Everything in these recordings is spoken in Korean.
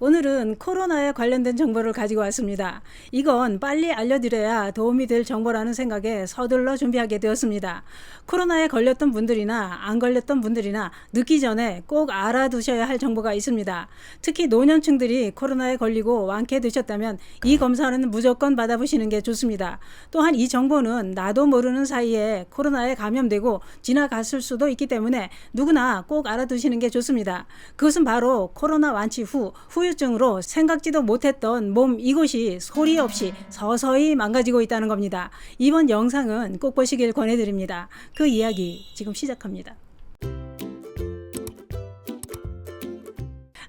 오늘은 코로나에 관련된 정보를 가지고 왔습니다. 이건 빨리 알려드려야 도움이 될 정보라는 생각에 서둘러 준비하게 되었습니다. 코로나에 걸렸던 분들이나 안 걸렸던 분들이나 늦기 전에 꼭 알아두셔야 할 정보가 있습니다. 특히 노년층들이 코로나에 걸리고 완쾌되셨다면 이 검사는 무조건 받아보시는 게 좋습니다. 또한 이 정보는 나도 모르는 사이에 코로나에 감염되고 지나갔을 수도 있기 때문에 누구나 꼭 알아두시는 게 좋습니다. 그것은 바로 코로나 완치 후 후유증으로 생각지도 못했던 몸 이곳이 소리 없이 서서히 망가지고 있다는 겁니다. 이번 영상은 꼭 보시길 권해드립니다. 그 이야기 지금 시작합니다.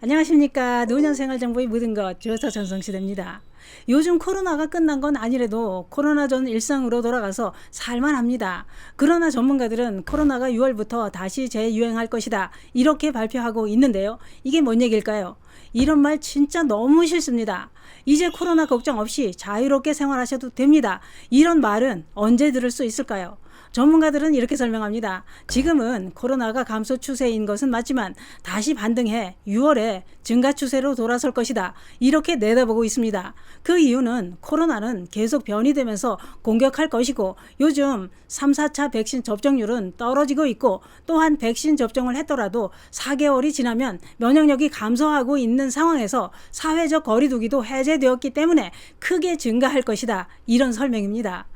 안녕하십니까. 노년생활정보의 모든 것 주어서 전성시대입니다. 요즘 코로나가 끝난 건 아니래도 코로나 전 일상으로 돌아가서 살만합니다. 그러나 전문가들은 코로나가 6월부터 다시 재유행할 것이다 이렇게 발표하고 있는데요. 이게 뭔 얘기일까요? 이런 말 진짜 너무 싫습니다. 이제 코로나 걱정 없이 자유롭게 생활하셔도 됩니다. 이런 말은 언제 들을 수 있을까요? 전문가들은 이렇게 설명합니다. 지금은 코로나가 감소 추세인 것은 맞지만 다시 반등해 6월에 증가 추세로 돌아설 것이다. 이렇게 내다보고 있습니다. 그 이유는 코로나는 계속 변이되면서 공격할 것이고 요즘 3, 4차 백신 접종률은 떨어지고 있고 또한 백신 접종을 했더라도 4개월이 지나면 면역력이 감소하고 있는 상황에서 사회적 거리두기도 해제되었기 때문에 크게 증가할 것이다. 이런 설명입니다.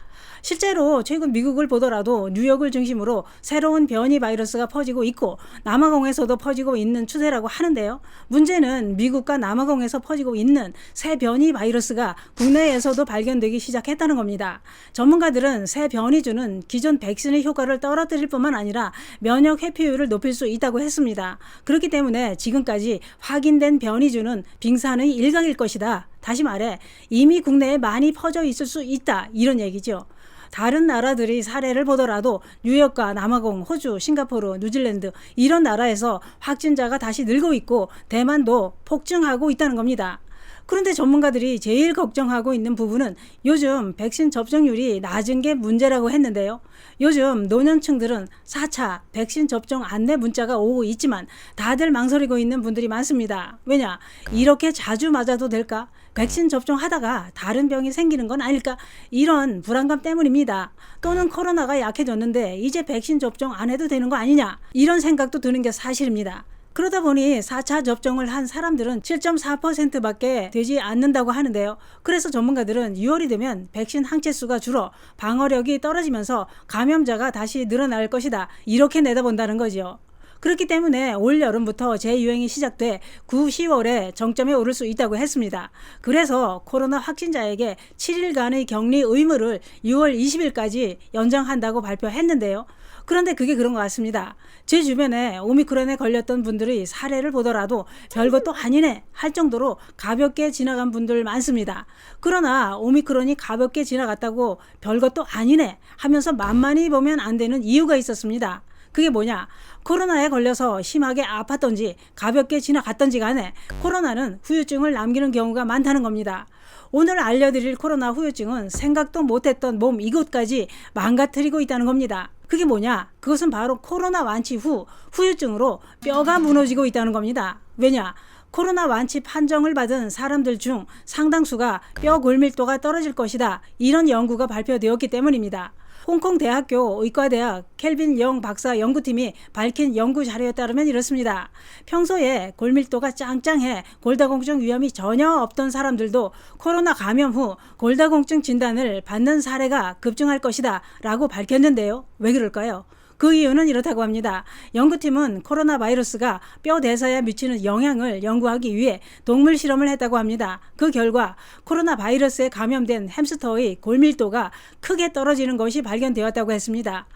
실제로 최근 미국을 보더라도 뉴욕을 중심으로 새로운 변이 바이러스가 퍼지고 있고 남아공에서도 퍼지고 있는 추세라고 하는데요. 문제는 미국과 남아공에서 퍼지고 있는 새 변이 바이러스가 국내에서도 발견되기 시작했다는 겁니다. 전문가들은 새 변이주는 기존 백신의 효과를 떨어뜨릴 뿐만 아니라 면역 회피율을 높일 수 있다고 했습니다. 그렇기 때문에 지금까지 확인된 변이주는 빙산의 일각일 것이다. 다시 말해 이미 국내에 많이 퍼져 있을 수 있다. 이런 얘기죠. 다른 나라들이 사례를 보더라도 뉴욕과 남아공, 호주, 싱가포르, 뉴질랜드 이런 나라에서 확진자가 다시 늘고 있고 대만도 폭증하고 있다는 겁니다. 그런데 전문가들이 제일 걱정하고 있는 부분은 요즘 백신 접종률이 낮은 게 문제라고 했는데요. 요즘 노년층들은 4차 백신 접종 안내 문자가 오고 있지만 다들 망설이고 있는 분들이 많습니다. 왜냐? 이렇게 자주 맞아도 될까? 백신 접종하다가 다른 병이 생기는 건 아닐까? 이런 불안감 때문입니다. 또는 코로나가 약해졌는데 이제 백신 접종 안 해도 되는 거 아니냐? 이런 생각도 드는 게 사실입니다. 그러다 보니 4차 접종을 한 사람들은 7.4%밖에 되지 않는다고 하는데요. 그래서 전문가들은 6월이 되면 백신 항체수가 줄어 방어력이 떨어지면서 감염자가 다시 늘어날 것이다. 이렇게 내다본다는 거죠. 그렇기 때문에 올 여름부터 재유행이 시작돼 9, 10월에 정점에 오를 수 있다고 했습니다. 그래서 코로나 확진자에게 7일간의 격리 의무를 6월 20일까지 연장한다고 발표했는데요. 그런데 그게 그런 것 같습니다. 제 주변에 오미크론에 걸렸던 분들의 사례를 보더라도 별것도 아니네 할 정도로 가볍게 지나간 분들 많습니다. 그러나 오미크론이 가볍게 지나갔다고 별것도 아니네 하면서 만만히 보면 안 되는 이유가 있었습니다. 그게 뭐냐? 코로나에 걸려서 심하게 아팠던지 가볍게 지나갔던지 간에 코로나는 후유증을 남기는 경우가 많다는 겁니다. 오늘 알려드릴 코로나 후유증은 생각도 못했던 몸 이곳까지 망가뜨리고 있다는 겁니다. 그게 뭐냐? 그것은 바로 코로나 완치 후 후유증으로 뼈가 무너지고 있다는 겁니다. 왜냐? 코로나 완치 판정을 받은 사람들 중 상당수가 뼈 골밀도가 떨어질 것이다. 이런 연구가 발표되었기 때문입니다. 홍콩 대학교 의과대학 켈빈 영 박사 연구팀이 밝힌 연구 자료에 따르면 이렇습니다. 평소에 골밀도가 짱짱해 골다공증 위험이 전혀 없던 사람들도 코로나 감염 후 골다공증 진단을 받는 사례가 급증할 것이다 라고 밝혔는데요. 왜 그럴까요? 그 이유는 이렇다고 합니다. 연구팀은 코로나 바이러스가 뼈 대사에 미치는 영향을 연구하기 위해 동물 실험을 했다고 합니다. 그 결과 코로나 바이러스에 감염된 햄스터의 골밀도가 크게 떨어지는 것이 발견되었다고 했습니다.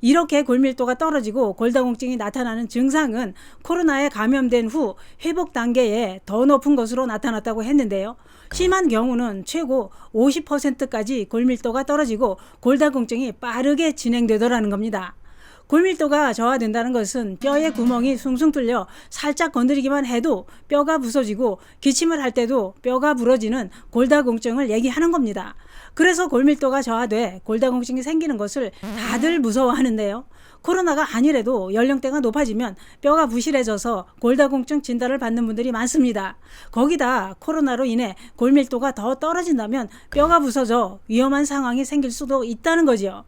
이렇게 골밀도가 떨어지고 골다공증이 나타나는 증상은 코로나에 감염된 후 회복 단계에 더 높은 것으로 나타났다고 했는데요. 심한 경우는 최고 50%까지 골밀도가 떨어지고 골다공증이 빠르게 진행되더라는 겁니다. 골밀도가 저하된다는 것은 뼈의 구멍이 숭숭 뚫려 살짝 건드리기만 해도 뼈가 부서지고 기침을 할 때도 뼈가 부러지는 골다공증을 얘기하는 겁니다. 그래서 골밀도가 저하돼 골다공증이 생기는 것을 다들 무서워하는데요. 코로나가 아니래도 연령대가 높아지면 뼈가 부실해져서 골다공증 진단을 받는 분들이 많습니다. 거기다 코로나로 인해 골밀도가 더 떨어진다면 뼈가 부서져 위험한 상황이 생길 수도 있다는 거지요.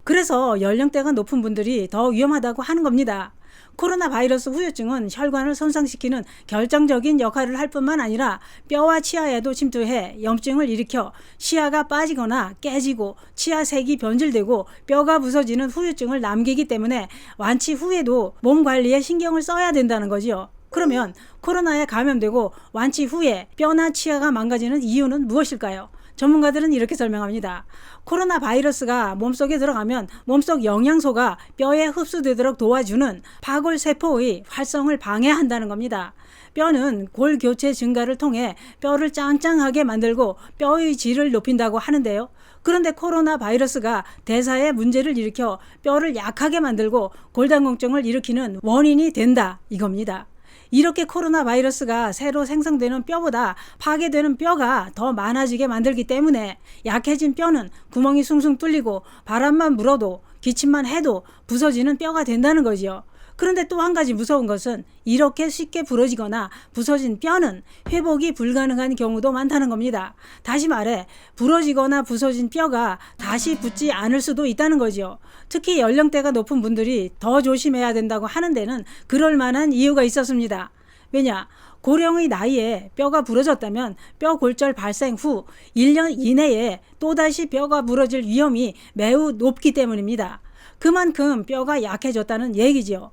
그래서 연령대가 높은 분들이 더 위험하다고 하는 겁니다. 코로나 바이러스 후유증은 혈관을 손상시키는 결정적인 역할을 할 뿐만 아니라 뼈와 치아에도 침투해 염증을 일으켜 치아가 빠지거나 깨지고 치아색이 변질되고 뼈가 부서지는 후유증을 남기기 때문에 완치 후에도 몸 관리에 신경을 써야 된다는 거지요. 그러면 코로나에 감염되고 완치 후에 뼈나 치아가 망가지는 이유는 무엇일까요? 전문가들은 이렇게 설명합니다. 코로나 바이러스가 몸속에 들어가면 몸속 영양소가 뼈에 흡수되도록 도와주는 파골세포의 활성을 방해한다는 겁니다. 뼈는 골 교체 증가를 통해 뼈를 짱짱하게 만들고 뼈의 질을 높인다고 하는데요. 그런데 코로나 바이러스가 대사에 문제를 일으켜 뼈를 약하게 만들고 골다공증을 일으키는 원인이 된다 이겁니다. 이렇게 코로나 바이러스가 새로 생성되는 뼈보다 파괴되는 뼈가 더 많아지게 만들기 때문에 약해진 뼈는 구멍이 숭숭 뚫리고 바람만 불어도 기침만 해도 부서지는 뼈가 된다는 거지요. 그런데 또 한 가지 무서운 것은 이렇게 쉽게 부러지거나 부서진 뼈는 회복이 불가능한 경우도 많다는 겁니다. 다시 말해 부러지거나 부서진 뼈가 다시 붙지 않을 수도 있다는 거죠. 특히 연령대가 높은 분들이 더 조심해야 된다고 하는 데는 그럴 만한 이유가 있었습니다. 왜냐? 고령의 나이에 뼈가 부러졌다면 뼈 골절 발생 후 1년 이내에 또다시 뼈가 부러질 위험이 매우 높기 때문입니다. 그만큼 뼈가 약해졌다는 얘기지요.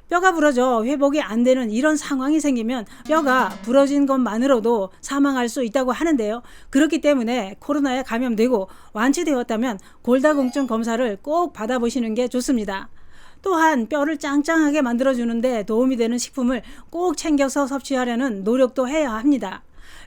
뼈가 부러져 회복이 안 되는 이런 상황이 생기면 뼈가 부러진 것만으로도 사망할 수 있다고 하는데요. 그렇기 때문에 코로나에 감염되고 완치되었다면 골다공증 검사를 꼭 받아보시는 게 좋습니다. 또한 뼈를 짱짱하게 만들어주는데 도움이 되는 식품을 꼭 챙겨서 섭취하려는 노력도 해야 합니다.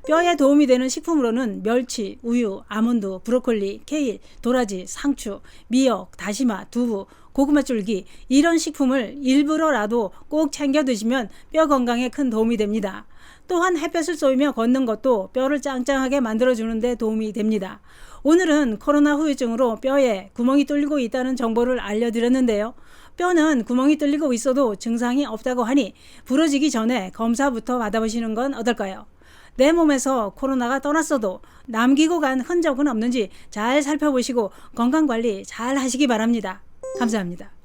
뼈에 도움이 되는 식품으로는 멸치, 우유, 아몬드, 브로콜리, 케일, 도라지, 상추, 미역, 다시마, 두부, 고구마 줄기 이런 식품을 일부러라도 꼭 챙겨 드시면 뼈 건강에 큰 도움이 됩니다. 또한 햇볕을 쏘이며 걷는 것도 뼈를 짱짱하게 만들어주는 데 도움이 됩니다. 오늘은 코로나 후유증으로 뼈에 구멍이 뚫리고 있다는 정보를 알려드렸는데요. 뼈는 구멍이 뚫리고 있어도 증상이 없다고 하니 부러지기 전에 검사부터 받아보시는 건 어떨까요? 내 몸에서 코로나가 떠났어도 남기고 간 흔적은 없는지 잘 살펴보시고 건강관리 잘 하시기 바랍니다. 감사합니다.